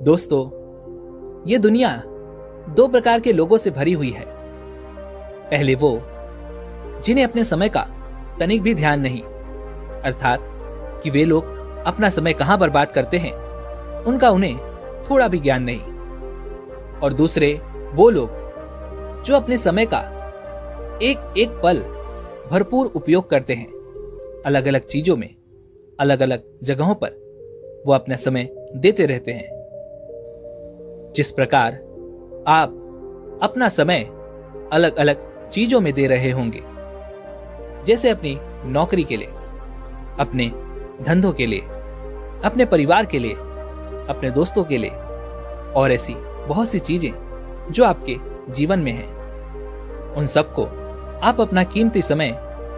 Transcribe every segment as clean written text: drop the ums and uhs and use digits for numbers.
दोस्तों, ये दुनिया दो प्रकार के लोगों से भरी हुई है। पहले वो जिन्हें अपने समय का तनिक भी ध्यान नहीं, अर्थात कि वे लोग अपना समय कहां बर्बाद करते हैं उनका उन्हें थोड़ा भी ज्ञान नहीं। और दूसरे वो लोग जो अपने समय का एक एक पल भरपूर उपयोग करते हैं। अलग अलग चीजों में, अलग अलग जगहों पर वो अपना समय देते रहते हैं। जिस प्रकार आप अपना समय अलग अलग चीजों में दे रहे होंगे, जैसे अपनी नौकरी के लिए, अपने धंधों के लिए, अपने परिवार के लिए, अपने दोस्तों के लिए और ऐसी बहुत सी चीजें जो आपके जीवन में हैं, उन सबको आप अपना कीमती समय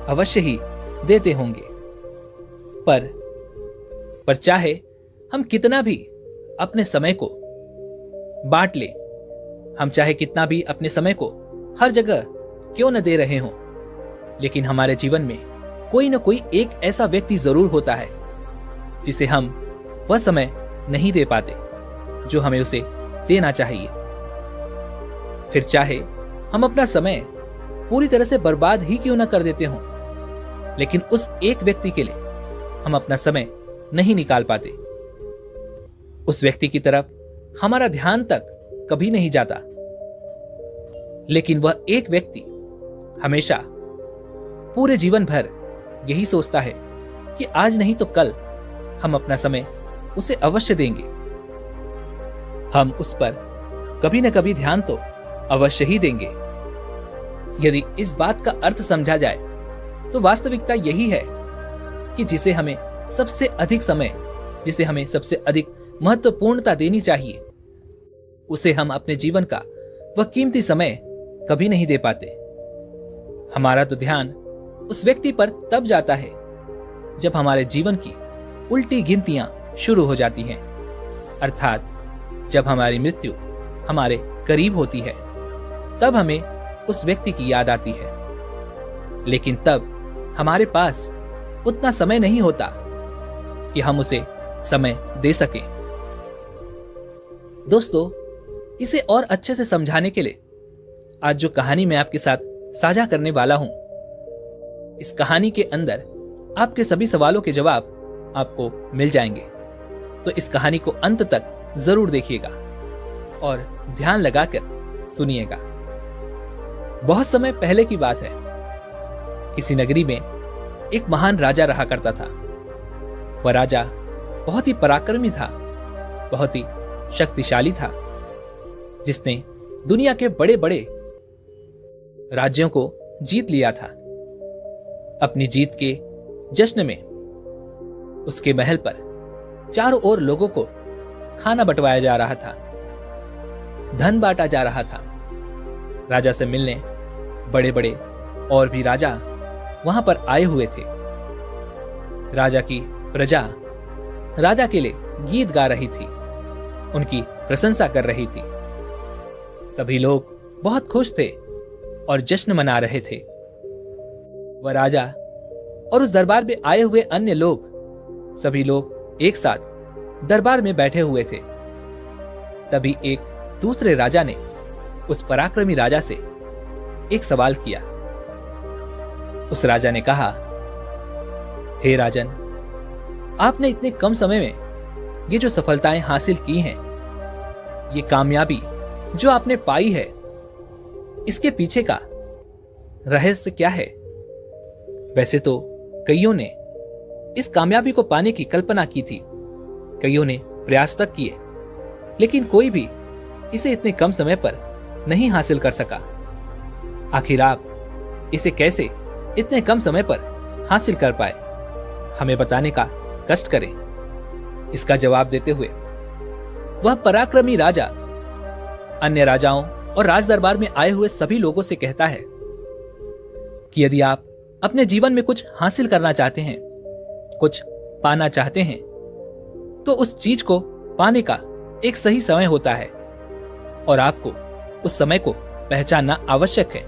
अवश्य ही देते होंगे। पर चाहे हम कितना भी अपने समय को बांट ले, हम चाहे कितना भी अपने समय को हर जगह क्यों न दे रहे हों, लेकिन हमारे जीवन में कोई न कोई एक ऐसा व्यक्ति जरूर होता है जिसे हम वह समय नहीं दे पाते जो हमें उसे देना चाहिए। फिर चाहे हम अपना समय पूरी तरह से बर्बाद ही क्यों न कर देते हों, लेकिन उस एक व्यक्ति के लिए हम अपना समय नहीं निकाल पाते। उस व्यक्ति की तरफ हमारा ध्यान तक कभी नहीं जाता, लेकिन वह एक व्यक्ति हमेशा पूरे जीवन भर यही सोचता है कि आज नहीं तो कल हम अपना समय उसे अवश्य देंगे। हम उस पर कभी न कभी ध्यान तो अवश्य ही देंगे। यदि इस बात का अर्थ समझा जाए तो वास्तविकता यही है कि जिसे हमें सबसे अधिक समय, जिसे हमें सबसे अधिक महत्वपूर्णता देनी चाहिए, उसे हम अपने जीवन का वह कीमती समय कभी नहीं दे पाते। हमारा तो ध्यान उस व्यक्ति पर तब जाता है जब हमारे जीवन की उल्टी गिनतियां शुरू हो जाती हैं, अर्थात जब हमारी मृत्यु हमारे करीब होती है, तब हमें उस व्यक्ति की याद आती है। लेकिन तब हमारे पास उतना समय नहीं होता कि हम उसे समय दे सकें। दोस्तों, इसे और अच्छे से समझाने के लिए आज जो कहानी मैं आपके साथ साझा करने वाला हूं, इस कहानी के अंदर आपके सभी सवालों के जवाब आपको मिल जाएंगे। तो इस कहानी को अंत तक जरूर देखिएगा और ध्यान लगाकर सुनिएगा। बहुत समय पहले की बात है। किसी नगरी में एक महान राजा रहा करता था। वह राजा बहुत ही पराक्रमी था, बहुत ही शक्तिशाली था, जिसने दुनिया के बड़े बड़े राज्यों को जीत लिया था। अपनी जीत के जश्न में उसके महल पर चारों ओर लोगों को खाना बंटवाया जा रहा था, धन बांटा जा रहा था। राजा से मिलने बड़े बड़े और भी राजा वहां पर आए हुए थे। राजा की प्रजा राजा के लिए गीत गा रही थी, उनकी प्रशंसा कर रही थी। सभी लोग बहुत खुश थे और जश्न मना रहे थे। वह राजा और उस दरबार में आए हुए अन्य लोग, सभी लोग एक साथ दरबार में बैठे हुए थे। तभी एक दूसरे राजा ने उस पराक्रमी राजा से एक सवाल किया। उस राजा ने कहा, हे राजन, आपने इतने कम समय में ये जो सफलताएं हासिल की हैं, ये कामयाबी जो आपने पाई है, इसके पीछे का रहस्य क्या है? वैसे तो कईयों ने इस कामयाबी को पाने की कल्पना की थी, कईयों ने प्रयास तक किए, लेकिन कोई भी इसे इतने कम समय पर नहीं हासिल कर सका। आखिर आप इसे कैसे इतने कम समय पर हासिल कर पाए? हमें बताने का कष्ट करें। इसका जवाब देते हुए वह पराक्रमी राजा अन्य राजाओं और राजदरबार में आए हुए सभी लोगों से कहता है कि यदि आप अपने जीवन में कुछ हासिल करना चाहते हैं, कुछ पाना चाहते हैं, तो उस चीज को पाने का एक सही समय होता है और आपको उस समय को पहचानना आवश्यक है।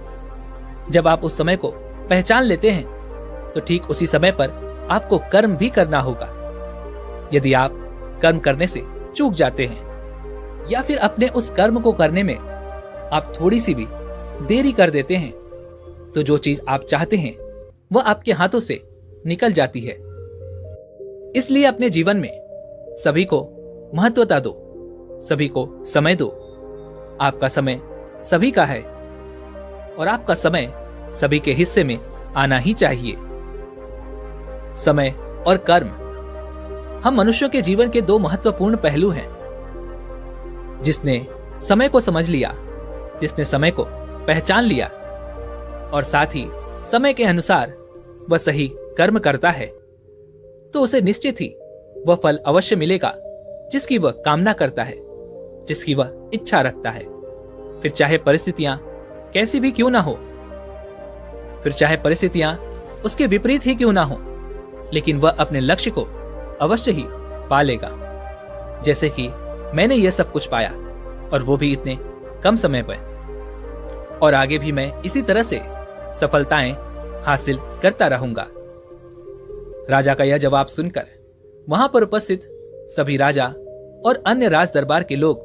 जब आप उस समय को पहचान लेते हैं तो ठीक उसी समय पर आपको कर्म भी करना होगा। यदि आप कर्म करने से चूक जाते हैं या फिर अपने उस कर्म को करने में आप थोड़ी सी भी देरी कर देते हैं तो जो चीज आप चाहते हैं वह आपके हाथों से निकल जाती है। इसलिए अपने जीवन में सभी को महत्वता दो, सभी को समय दो। आपका समय सभी का है और आपका समय सभी के हिस्से में आना ही चाहिए। समय और कर्म हम मनुष्यों के जीवन के दो महत्वपूर्ण पहलू हैं। जिसने समय को समझ लिया, जिसने समय को पहचान लिया और साथ ही समय के अनुसार वह सही कर्म करता है तो उसे निश्चित ही वह फल अवश्य मिलेगा जिसकी वह कामना करता है, जिसकी वह इच्छा रखता है। फिर चाहे परिस्थितियां कैसी भी क्यों ना हो, फिर चाहे परिस्थितियां उसके विपरीत ही क्यों ना हो, लेकिन वह अपने लक्ष्य को अवश्य ही पा लेगा। जैसे कि मैंने यह सब कुछ पाया और वो भी इतने कम समय पर, और आगे भी मैं इसी तरह से सफलताएं हासिल करता रहूंगा। राजा का यह जवाब सुनकर वहां पर उपस्थित सभी राजा और अन्य राज दरबार के लोग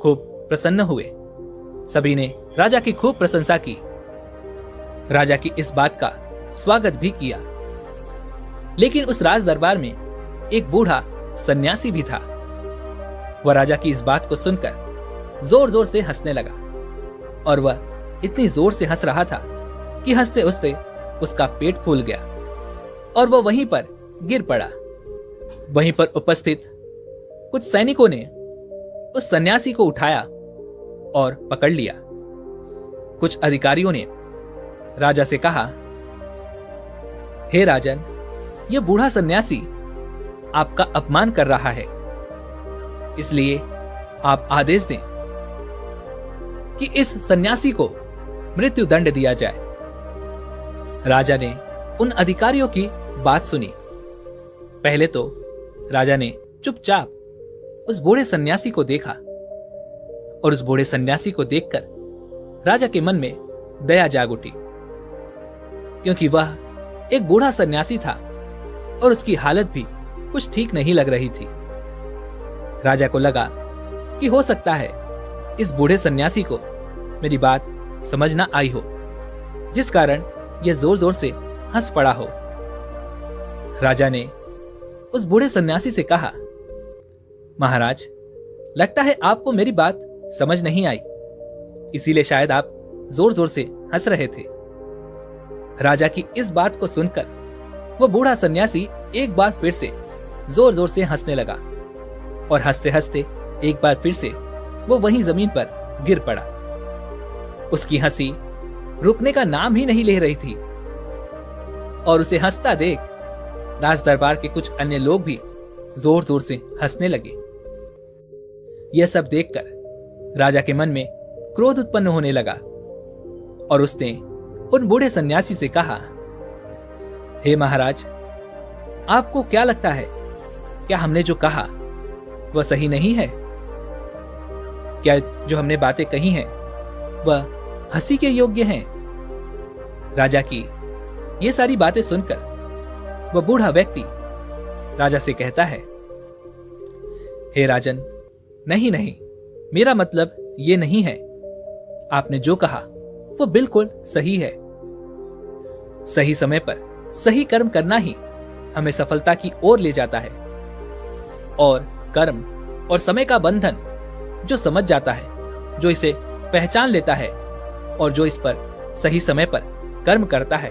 खूब प्रसन्न हुए। सभी ने राजा की खूब प्रशंसा की, राजा की इस बात का स्वागत भी किया। लेकिन उस राज दरबार में एक बूढ़ा सन्यासी भी था। वह राजा की इस बात को सुनकर जोर जोर से हंसने लगा और वह इतनी जोर से हंस रहा था कि हंसते हंसते उसका पेट फूल गया और वह वहीं पर गिर पड़ा। वहीं पर उपस्थित कुछ सैनिकों ने उस सन्यासी को उठाया और पकड़ लिया। कुछ अधिकारियों ने राजा से कहा, हे राजन, यह बूढ़ा सन्यासी आपका अपमान कर रहा है, इसलिए आप आदेश दें कि इस सन्यासी को मृत्यु दंड दिया जाए। राजा ने उन अधिकारियों की बात सुनी। पहले तो राजा ने चुपचाप उस बूढ़े सन्यासी को देखा और उस बूढ़े सन्यासी को देखकर राजा के मन में दया जाग उठी, क्योंकि वह एक बूढ़ा सन्यासी था और उसकी हालत भी कुछ ठीक नहीं लग रही थी। राजा को लगा कि हो सकता है इस बूढ़े सन्यासी को मेरी बात समझ ना आई हो, जिस कारण यह जोर जोर से हंस पड़ा हो। राजा ने उस बूढ़े सन्यासी से कहा, महाराज, लगता है आपको मेरी बात समझ नहीं आई, इसीलिए शायद आप जोर जोर से हंस रहे थे। राजा की इस बात को सुनकर वह बूढ़ा सन्यासी एक बार फिर से जोर जोर से हंसने लगा और हंसते हंसते एक बार फिर से वो वहीं जमीन पर गिर पड़ा। उसकी हंसी रुकने का नाम ही नहीं ले रही थी और उसे हंसता देख राज दरबार के कुछ अन्य लोग भी जोर जोर से हंसने लगे। यह सब देखकर राजा के मन में क्रोध उत्पन्न होने लगा और उसने उन बूढ़े सन्यासी से कहा, हे महाराज, आपको क्या लगता है, क्या हमने जो कहा वह सही नहीं है? क्या जो हमने बातें कही हैं वह हंसी के योग्य हैं? राजा की ये सारी बातें सुनकर वह बूढ़ा व्यक्ति राजा से कहता है, हे राजन, नहीं नहीं, मेरा मतलब ये नहीं है। आपने जो कहा वो बिल्कुल सही है। सही समय पर सही कर्म करना ही हमें सफलता की ओर ले जाता है और कर्म और समय का बंधन जो समझ जाता है, जो इसे पहचान लेता है और जो इस पर सही समय पर कर्म करता है,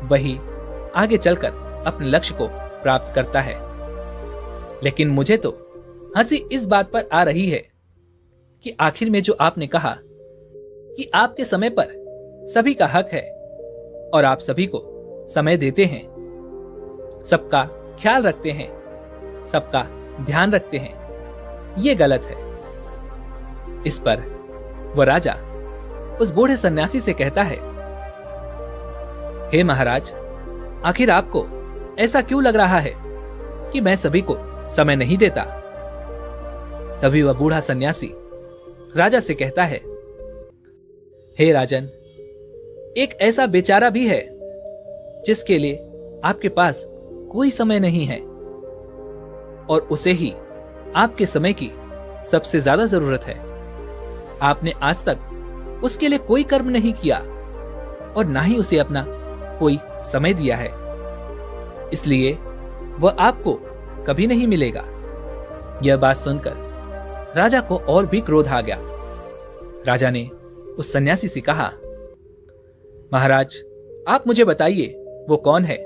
वही आगे चलकर अपने लक्ष्य को प्राप्त करता है। लेकिन मुझे तो हंसी इस बात पर आ रही है कि आखिर में जो आपने कहा कि आपके समय पर सभी का हक है और आप सभी को समय देते हैं, सबका ख्याल रखते हैं, सबका ध्यान रखते हैं, यह गलत है। इस पर वह राजा उस बूढ़े सन्यासी से कहता है, हे महाराज, आखिर आपको ऐसा क्यों लग रहा है कि मैं सभी को समय नहीं देता? तभी वह बूढ़ा सन्यासी राजा से कहता है, हे राजन, एक ऐसा बेचारा भी है जिसके लिए आपके पास कोई समय नहीं है और उसे ही आपके समय की सबसे ज्यादा जरूरत है। आपने आज तक उसके लिए कोई कर्म नहीं किया और ना ही उसे अपना कोई समय दिया है, इसलिए वह आपको कभी नहीं मिलेगा। यह बात सुनकर राजा को और भी क्रोध आ गया। राजा ने उस सन्यासी से कहा, महाराज, आप मुझे बताइए वो कौन है।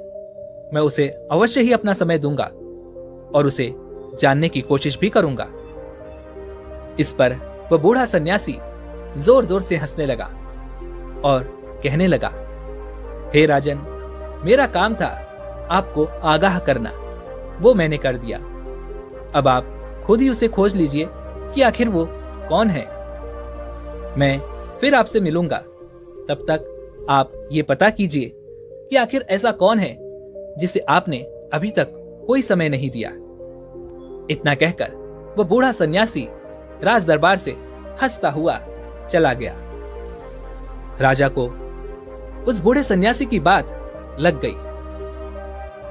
मैं उसे अवश्य ही अपना समय दूंगा और उसे जानने की कोशिश भी करूंगा। इस पर वह बूढ़ा सन्यासी जोर जोर से हंसने लगा और कहने लगा, हे राजन, मेरा काम था आपको आगाह करना, वो मैंने कर दिया। अब आप खुद ही उसे खोज लीजिए कि आखिर वो कौन है। मैं फिर आपसे मिलूंगा, तब तक आप ये पता कीजिए कि आखिर ऐसा कौन है जिसे आपने अभी तक कोई समय नहीं दिया। इतना कहकर वह बूढ़ा सन्यासी राज दरबार से हंसता हुआ चला गया। राजा को उस बूढ़े सन्यासी की बात लग गई।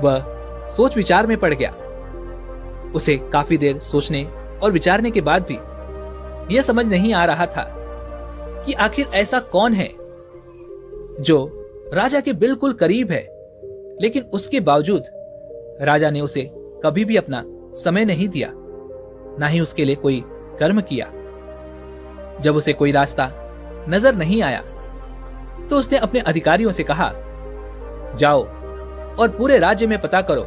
वह सोच विचार में पड़ गया। उसे काफी देर सोचने और विचारने के बाद भी यह समझ नहीं आ रहा था कि आखिर ऐसा कौन है जो राजा के बिल्कुल करीब है, लेकिन उसके बावजूद राजा ने उसे कभी भी अपना समय नहीं दिया, ना ही उसके लिए कोई कर्म किया। जब उसे कोई रास्ता नजर नहीं आया तो उसने अपने अधिकारियों से कहा, जाओ और पूरे राज्य में पता करो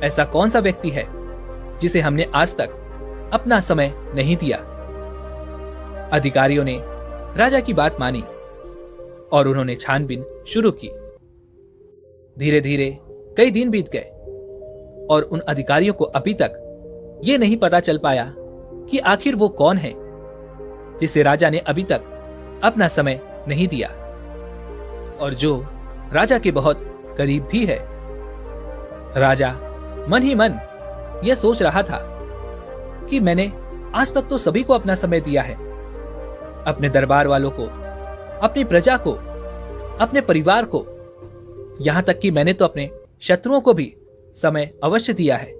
ऐसा कौन सा व्यक्ति है जिसे हमने आज तक अपना समय नहीं दिया। अधिकारियों ने राजा की बात मानी और उन्होंने छानबीन शुरू की। धीरे धीरे कई दिन बीत गए और उन अधिकारियों को अभी तक ये नहीं पता चल पाया कि आखिर वो कौन है जिसे राजा ने अभी तक अपना समय नहीं दिया और जो राजा के बहुत करीब भी है। राजा मन ही मन यह सोच रहा था कि मैंने आज तक तो सभी को अपना समय दिया है, अपने दरबार वालों को, अपनी प्रजा को, अपने परिवार को, यहां तक कि मैंने तो अपने शत्रुओं को भी समय अवश्य दिया है।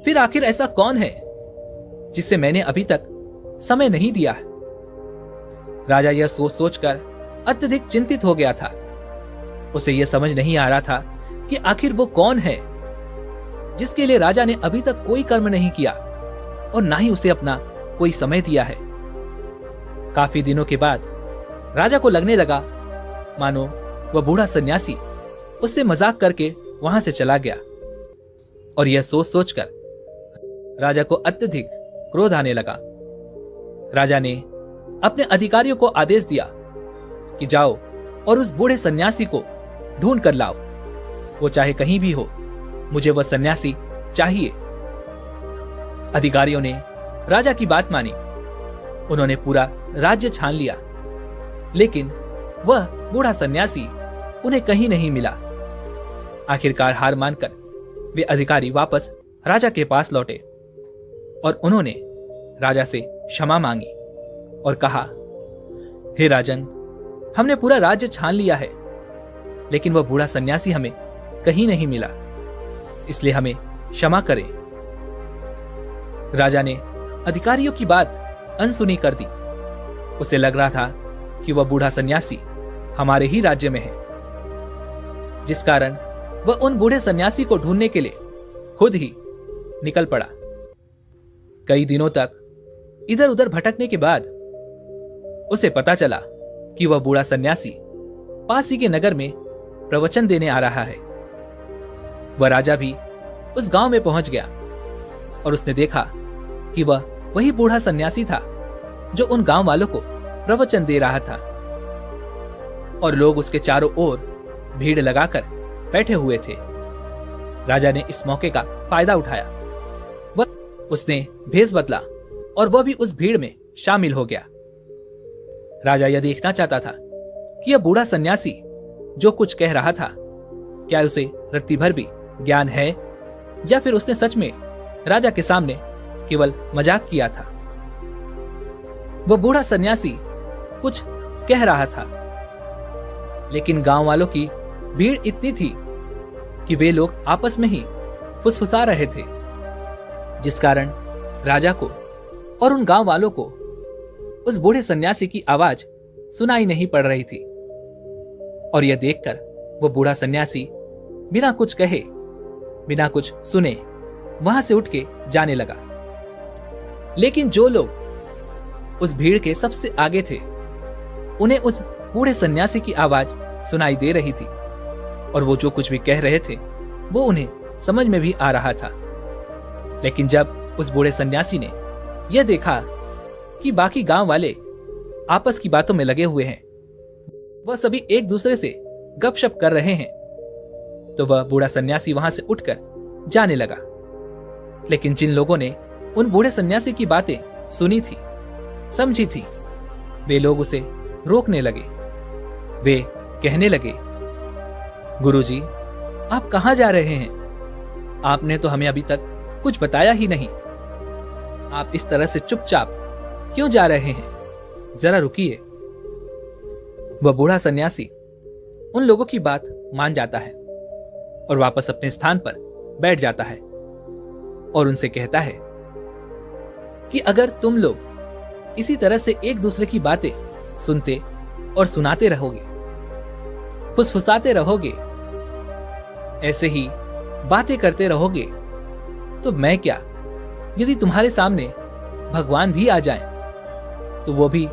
फिर आखिर ऐसा कौन है जिसे मैंने अभी तक समय नहीं दिया है। राजा यह सोच सोचकर अत्यधिक चिंतित हो गया था। उसे यह समझ नहीं आ रहा था कि आखिर वो कौन है जिसके लिए राजा ने अभी तक कोई कर्म नहीं किया और ना ही उसे अपना कोई समय दिया है। काफी दिनों के बाद राजा को लगने लगा मानो वह बूढ़ा सन्यासी उससे मजाक करके वहां से चला गया और यह सोच सोचकर राजा को अत्यधिक क्रोध आने लगा। राजा ने अपने अधिकारियों को आदेश दिया कि जाओ और उस बूढ़े सन्यासी को ढूंढ कर लाओ, वो चाहे कहीं भी हो, मुझे वह सन्यासी चाहिए। अधिकारियों ने राजा की बात मानी। उन्होंने पूरा राज्य छान लिया, लेकिन वह बूढ़ा सन्यासी उन्हें कहीं नहीं मिला। आखिरकार हार मानकर वे अधिकारी वापस राजा के पास लौटे और उन्होंने राजा से क्षमा मांगी और कहा, हे राजन, हमने पूरा राज्य छान लिया है, लेकिन वह बूढ़ा सन्यासी हमें कहीं नहीं मिला, इसलिए हमें क्षमा करें। राजा ने अधिकारियों की बात अनसुनी कर दी। उसे लग रहा था कि वह बूढ़ा सन्यासी हमारे ही राज्य में है, जिस कारण वह उन बूढ़े सन्यासी को ढूंढने के लिए खुद ही निकल पड़ा। कई दिनों तक इधर उधर भटकने के बाद उसे पता चला कि वह बूढ़ा सन्यासी पास ही के नगर में प्रवचन देने आ रहा है। वह राजा भी उस गांव में पहुंच गया और उसने देखा कि वह वही बूढ़ा सन्यासी था जो उन गांव वालों को प्रवचन दे रहा था और लोग उसके चारों ओर भीड़ लगाकर बैठे हुए थे। राजा ने इस मौके का फायदा उठाया। उसने भेष बदला और वह भी उस भीड़ में शामिल हो गया। राजा यह देखना चाहता था कि यह बूढ़ा सन्यासी जो कुछ कह रहा था, क्या उसे रत्ती भर भी ज्ञान है या फिर उसने सच में राजा के सामने केवल मजाक किया था। वह बूढ़ा सन्यासी कुछ कह रहा था, लेकिन गांव वालों की भीड़ इतनी थी कि वे लोग आपस में ही फुसफुसा रहे थे, जिस कारण राजा को और उन गांव वालों को उस बूढ़े सन्यासी की आवाज सुनाई नहीं पड़ रही थी। और यह देखकर वो बूढ़ा सन्यासी बिना कुछ कहे, बिना कुछ सुने वहां से उठ के जाने लगा। लेकिन जो लोग उस भीड़ के सबसे आगे थे, उन्हें उस बूढ़े सन्यासी की आवाज सुनाई दे रही थी और वो जो कुछ भी कह रहे थे वो उन्हें समझ में भी आ रहा था। लेकिन जब उस बूढ़े सन्यासी ने यह देखा कि बाकी गांव वाले आपस की बातों में लगे हुए हैं, वह सभी एक दूसरे से गपशप कर रहे हैं, तो वह बूढ़ा सन्यासी वहां से उठकर जाने लगा। लेकिन जिन लोगों ने उन बूढ़े सन्यासी की बातें सुनी थी, समझी थी, वे लोग उसे रोकने लगे। वे कहने लगे, गुरुजी, आप कहां जा रहे हैं? आपने तो हमें अभी तक कुछ बताया ही नहीं। आप इस तरह से चुपचाप क्यों जा रहे हैं? जरा रुकिए। वह बूढ़ा सन्यासी उन लोगों की बात मान जाता है और वापस अपने स्थान पर बैठ जाता है और उनसे कहता है कि अगर तुम लोग इसी तरह से एक दूसरे की बातें सुनते और सुनाते रहोगे, फुसफुसाते रहोगे, ऐसे ही बातें करते रहोगे, तो मैं क्या, यदि तुम्हारे सामने भगवान भी आ जाएं, तो वो भी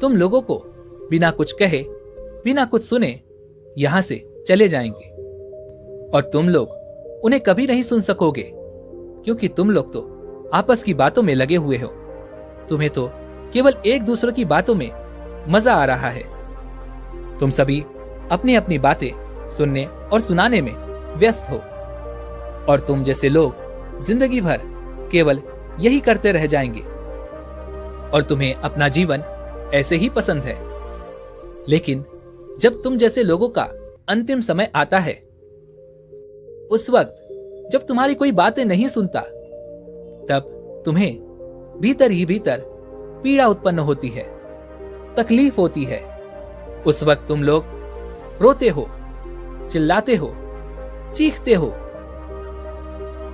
तुम लोगों को बिना कुछ कहे, बिना कुछ सुने यहां से चले जाएंगे और तुम लोग उन्हें कभी नहीं सुन सकोगे, क्योंकि तुम लोग तो आपस की बातों में लगे हुए हो। तुम्हें तो केवल एक दूसरे की बातों में मजा आ रहा है। तुम सभी अपनी अपनी बातें सुनने और सुनाने में व्यस्त हो और तुम जैसे लोग जिंदगी भर केवल यही करते रह जाएंगे और तुम्हें अपना जीवन ऐसे ही पसंद है। लेकिन जब तुम जैसे लोगों का अंतिम समय आता है, उस वक्त जब तुम्हारी कोई बातें नहीं सुनता, तब तुम्हें भीतर ही भीतर पीड़ा उत्पन्न होती है, तकलीफ होती है। उस वक्त तुम लोग रोते हो, चिल्लाते हो, चीखते हो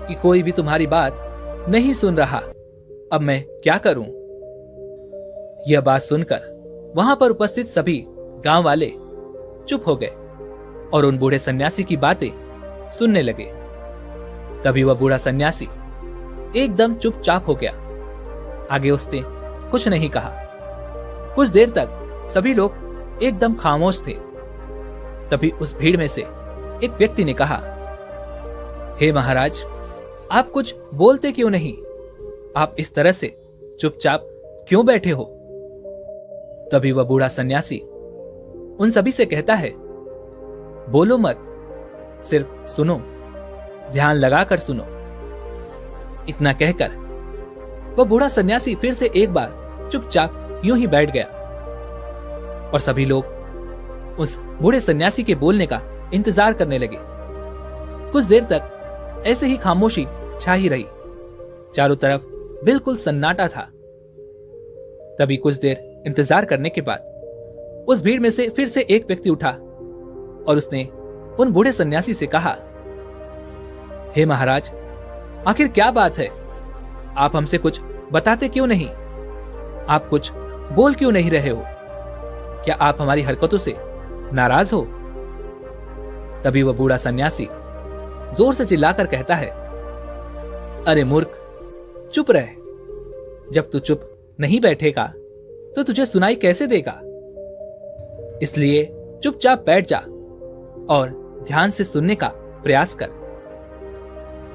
कि कोई भी तुम्हारी बात नहीं सुन रहा, अब मैं क्या करूं? यह बात सुनकर वहां पर उपस्थित सभी गांव वाले चुप हो गए और उन बूढ़े सन्यासी की बातें सुनने लगे। तभी वह बूढ़ा सन्यासी एकदम चुपचाप हो गया। आगे उसने कुछ नहीं कहा। कुछ देर तक सभी लोग एकदम खामोश थे। तभी उस भीड़ में से एक व्यक्ति ने कहा, हे महाराज, आप कुछ बोलते क्यों नहीं? आप इस तरह से चुपचाप क्यों बैठे हो? तभी वह बूढ़ा सन्यासी उन सभी से कहता है, बोलो मत, सिर्फ सुनो, ध्यान लगाकर सुनो। इतना कहकर वह बूढ़ा सन्यासी फिर से एक बार चुपचाप यूं ही बैठ गया और सभी लोग उस बूढ़े सन्यासी के बोलने का इंतजार करने लगे। कुछ देर तक ऐसे ही खामोशी छा ही रही। चारों तरफ बिल्कुल सन्नाटा था। तभी कुछ देर इंतजार करने के बाद उस भीड़ में से फिर से एक व्यक्ति उठा और उसने उन बूढ़े सन्यासी से कहा, हे महाराज, आखिर क्या बात है? आप हमसे कुछ बताते क्यों नहीं? आप कुछ बोल क्यों नहीं रहे हो? क्या आप हमारी हरकतों से नाराज हो? तभी वह बूढ़ा सन्यासी जोर से चिल्लाकर कहता है, अरे मूर्ख, चुप रह। जब तू चुप नहीं बैठेगा तो तुझे सुनाई कैसे देगा? इसलिए चुपचाप बैठ जा और ध्यान से सुनने का प्रयास कर।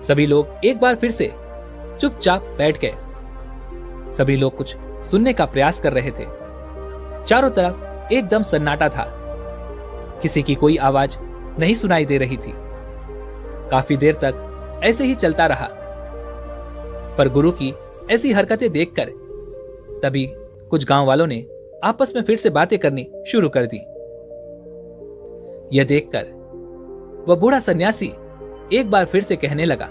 सभी लोग एक बार फिर से चुपचाप बैठ गए। सभी लोग कुछ सुनने का प्रयास कर रहे थे। चारों तरफ एकदम सन्नाटा था। किसी की कोई आवाज नहीं सुनाई दे रही थी। काफी देर तक ऐसे ही चलता रहा। पर गुरु की ऐसी हरकतें देखकर तभी कुछ गांव वालों ने आपस में फिर से बातें करनी शुरू कर दी। यह देखकर वह बूढ़ा सन्यासी एक बार फिर से कहने लगा,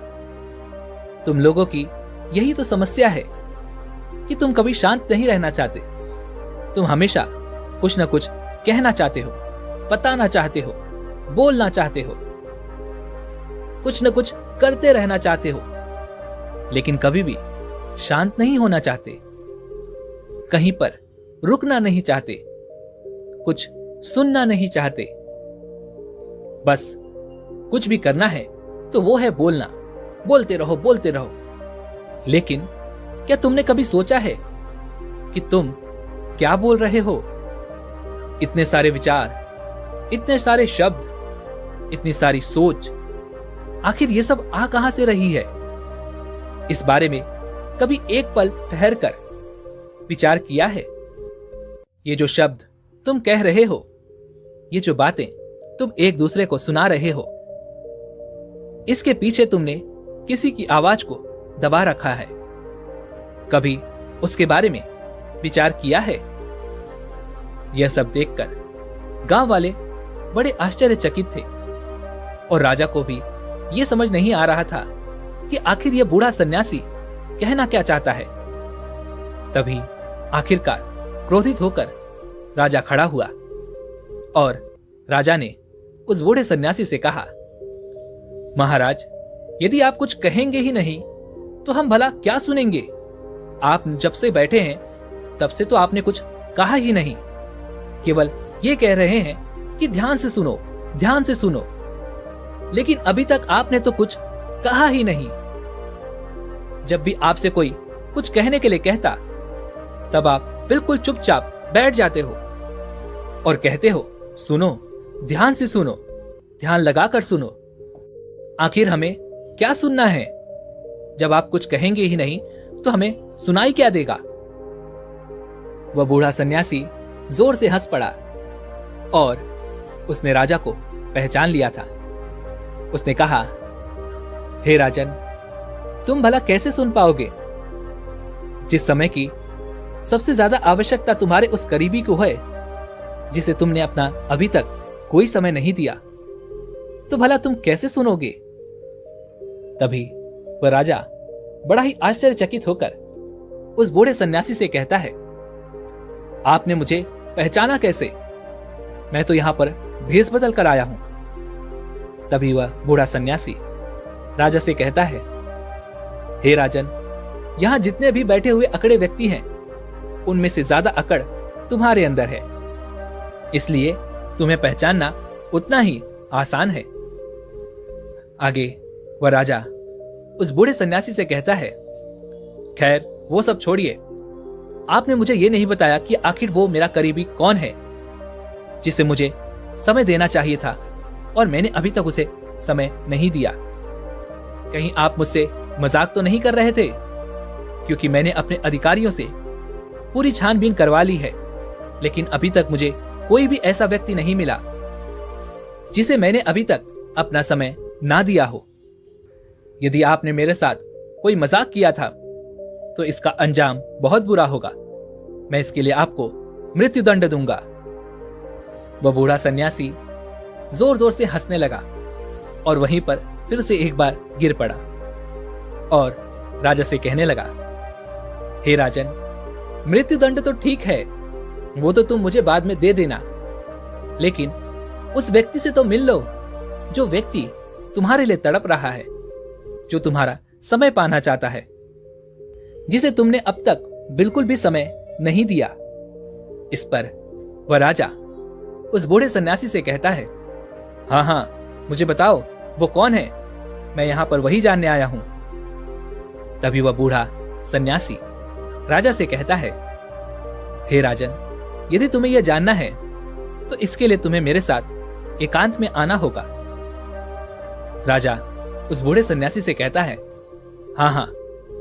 तुम लोगों की यही तो समस्या है कि तुम कभी शांत नहीं रहना चाहते। तुम हमेशा कुछ न कुछ कहना चाहते हो, बताना चाहते हो, बोलना चाहते हो, कुछ न कुछ करते रहना चाहते हो, लेकिन कभी भी शांत नहीं होना चाहते, कहीं पर रुकना नहीं चाहते, कुछ सुनना नहीं चाहते। बस कुछ भी करना है तो वो है बोलना, बोलते रहो बोलते रहो। लेकिन क्या तुमने कभी सोचा है कि तुम क्या बोल रहे हो? इतने सारे विचार, इतने सारे शब्द, इतनी सारी सोच, आखिर ये सब आ कहां से रही है? इस बारे में कभी एक पल ठहर कर विचार किया है? ये जो शब्द तुम कह रहे हो, ये जो बातें तुम एक दूसरे को सुना रहे हो, इसके पीछे तुमने किसी की आवाज को दबा रखा है। कभी उसके बारे में विचार किया है? यह सब देखकर गांव वाले बड़े आश्चर्यचकित थे और राजा को भी यह समझ नहीं आ रहा था कि आखिर यह बूढ़ा सन्यासी कहना क्या चाहता है। तभी आखिरकार क्रोधित होकर राजा खड़ा हुआ और राजा ने उस बूढ़े सन्यासी से कहा, महाराज, यदि आप कुछ कहेंगे ही नहीं तो हम भला क्या सुनेंगे? आप जब से बैठे हैं तब से तो आपने कुछ कहा ही नहीं, केवल ये कह रहे हैं कि ध्यान से सुनो, ध्यान से सुनो, लेकिन अभी तक आपने तो कुछ कहा ही नहीं। जब भी आपसे कोई कुछ कहने के लिए कहता तब आप बिल्कुल चुपचाप बैठ जाते हो और कहते हो, सुनो, ध्यान से सुनो, ध्यान लगाकर सुनो। आखिर हमें क्या सुनना है? जब आप कुछ कहेंगे ही नहीं तो हमें सुनाई क्या देगा? वह बूढ़ा सन्यासी जोर से हंस पड़ा और उसने राजा को पहचान लिया था। उसने कहा, हे राजन, तुम भला कैसे सुन पाओगे? जिस समय की सबसे ज्यादा आवश्यकता तुम्हारे उस करीबी को है जिसे तुमने अपना अभी तक कोई समय नहीं दिया, तो भला तुम कैसे सुनोगे? तभी वह राजा बड़ा ही आश्चर्यचकित होकर उस बूढ़े सन्यासी से कहता है, आपने मुझे पहचाना कैसे? मैं तो यहां पर भेष बदल कर आया हूं। तभी वह बूढ़ा सन्यासी राजा से कहता है, हे राजन, यहां जितने भी बैठे हुए अकड़े व्यक्ति हैं उनमें से ज्यादा अकड़ तुम्हारे अंदर है, इसलिए तुम्हें पहचानना उतना ही आसान है। आगे वह राजा उस बूढ़े सन्यासी से कहता है, खैर वो सब छोड़िए, आपने मुझे यह नहीं बताया कि आखिर वो मेरा करीबी कौन है जिसे मुझे समय देना चाहिए था और मैंने अभी तक उसे समय नहीं दिया। कहीं आप मुझसे मजाक तो नहीं कर रहे थे? क्योंकि मैंने अपने अधिकारियों से पूरी छानबीन करवा ली है, लेकिन अभी तक मुझे कोई भी ऐसा व्यक्ति नहीं मिला जिसे मैंने अभी तक अपना समय ना दिया हो। यदि आपने मेरे साथ कोई मजाक किया था तो इसका अंजाम बहुत बुरा होगा। मैं इसके लिए आपको मृत्युदंड दूंगा। वह बूढ़ा सन्यासी जोर जोर से हंसने लगा और वहीं पर फिर से एक बार गिर पड़ा और राजा से कहने लगा, हे राजन, मृत्युदंड तो ठीक है, वो तो तुम मुझे बाद में दे देना, लेकिन उस व्यक्ति से तो मिल लो जो व्यक्ति तुम्हारे लिए तड़प रहा है, जो तुम्हारा समय पाना चाहता है, जिसे तुमने अब तक बिल्कुल भी समय नहीं दिया। इस पर वह राजा उस बूढ़े सन्यासी से कहता है, हाँ हाँ, मुझे बताओ वो कौन है, मैं यहां पर वही जानने आया हूं। तभी वह बूढ़ा सन्यासी राजा से कहता है, हे राजन, यदि तुम्हें यह जानना है तो इसके लिए तुम्हें मेरे साथ एकांत में आना होगा। राजा उस बूढ़े सन्यासी से कहता है, हाँ हाँ,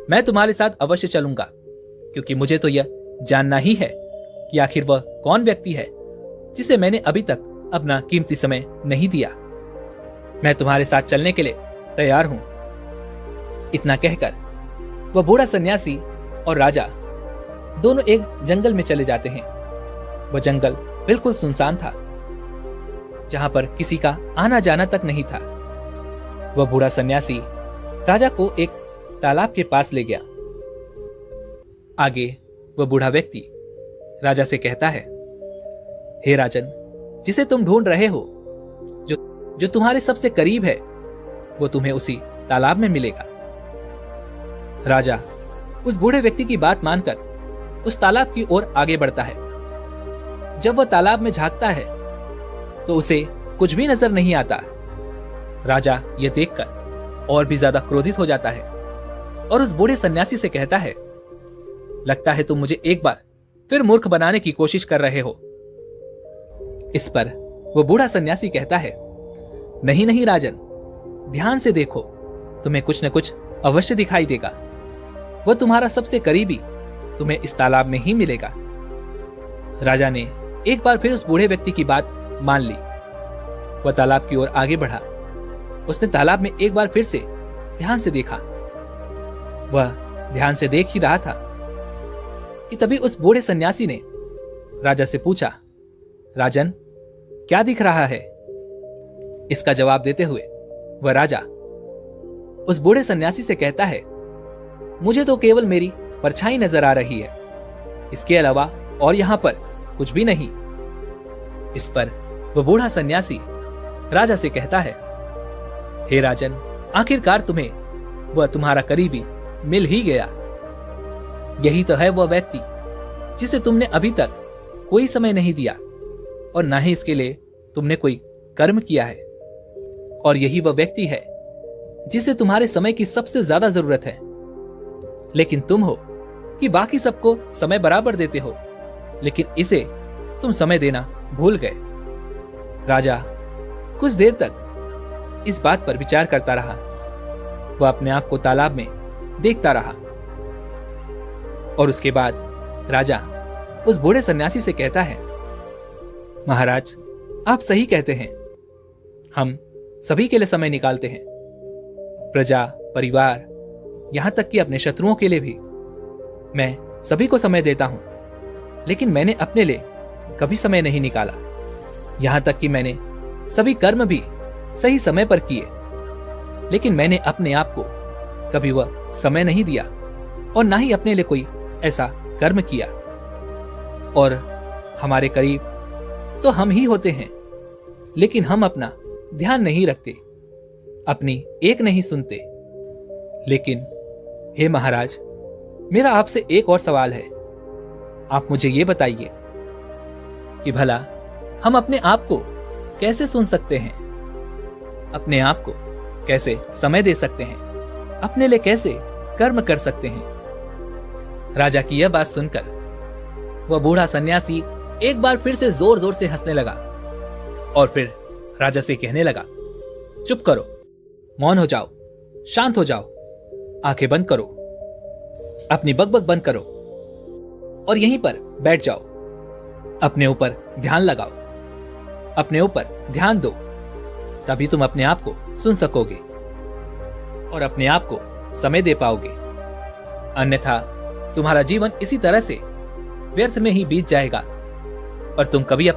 मैं तुम्हारे साथ अवश्य चलूंगा, क्योंकि मुझे तो यह जानना ही है कि आखिर वह कौन व्यक्ति है जिसे मैंने अभी तक अपना कीमती समय नहीं दिया। मैं तुम्हारे साथ चलने के लिए तैयार हूं। इतना कहकर वह बूढ़ा सन्यासी और राजा दोनों एक जंगल में चले जाते हैं। वह जंगल बिल्कुल सुनसान था, जहां पर किसी का आना जाना तक नहीं था। वह बूढ़ा सन्यासी राजा को एक तालाब के पास ले गया। आगे वह बूढ़ा व्यक्ति राजा से कहता है, हे राजन, जिसे तुम ढूंढ रहे हो, जो तुम्हारे सबसे करीब है, वो तुम्हें उसी तालाब में मिलेगा। राजा उस बूढ़े व्यक्ति की बात मानकर उस तालाब की ओर आगे बढ़ता है। जब वह तालाब में झांकता है तो उसे कुछ भी नजर नहीं आता। राजा यह देखकर और भी ज्यादा क्रोधित हो जाता है और उस बूढ़े सन्यासी से कहता है, लगता है तुम मुझे एक बार फिर मूर्ख बनाने की कोशिश कर रहे हो। इस पर वो बूढ़ा सन्यासी कहता है, नहीं नहीं राजन, ध्यान से देखो, तुम्हें कुछ न कुछ अवश्य दिखाई देगा। वह तुम्हारा सबसे करीबी तुम्हें इस तालाब में ही मिलेगा। राजा ने एक बार फिर उस बूढ़े व्यक्ति की बात मान ली। वह तालाब की ओर आगे बढ़ा। उसने तालाब में एक बार फिर से ध्यान से देखा। वह ध्यान से देख ही रहा था कि तभी उस बूढ़े सन्यासी ने राजा से पूछा, राजन, क्या दिख रहा है? इसका जवाब देते हुए वह राजा उस बूढ़े सन्यासी से कहता है, मुझे तो केवल मेरी परछाई नजर आ रही है, इसके अलावा और यहां पर कुछ भी नहीं। इस पर वह बूढ़ा सन्यासी राजा से कहता है, हे राजन, आखिरकार तुम्हें वह तुम्हारा करीबी मिल ही गया। यही तो है वह व्यक्ति जिसे तुमने अभी तक कोई समय नहीं दिया और ना ही इसके लिए तुमने कोई कर्म किया है। और यही वह व्यक्ति है जिसे तुम्हारे समय की सबसे ज्यादा जरूरत है, लेकिन तुम हो कि बाकी सबको समय बराबर देते हो, लेकिन इसे तुम समय देना भूल गए। राजा कुछ देर तक इस बात पर विचार करता रहा। वह अपने आप को तालाब में देखता रहा और उसके बाद राजा उस बूढ़े सन्यासी से कहता है, महाराज, आप सही कहते हैं, हम सभी के लिए समय निकालते हैं, प्रजा, परिवार, यहां तक कि अपने शत्रुओं के लिए भी मैं सभी को समय देता हूं, लेकिन मैंने अपने लिए कभी समय नहीं निकाला। यहां तक कि मैंने सभी कर्म भी सही समय पर किए, लेकिन मैंने अपने आप को कभी वह समय नहीं दिया और ना ही अपने लिए कोई ऐसा कर्म किया। और हमारे करीब तो हम ही होते हैं, लेकिन हम अपना ध्यान नहीं रखते, अपनी एक नहीं सुनते। लेकिन हे महाराज, मेरा आपसे एक और सवाल है। आप मुझे यह बताइए कि भला हम अपने आप को कैसे सुन सकते हैं, अपने आप को कैसे समय दे सकते हैं, अपने लिए कैसे कर्म कर सकते हैं? राजा की यह बात सुनकर वह बूढ़ा सन्यासी एक बार फिर से जोर जोर से हंसने लगा और फिर राजा से कहने लगा, चुप करो, मौन हो जाओ, शांत हो जाओ, आंखें बंद करो, अपनी बकबक बंद करो और यहीं पर बैठ जाओ। अपने ऊपर ध्यान लगाओ, अपने ऊपर ध्यान दो, तभी तुम अपने आप को सुन सकोगे और अपने आप को समय दे पाओगे। अन्यथा तुम्हारा जीवन इसी तरह से व्यर्थ में ही बीत जाएगा और तुम कभी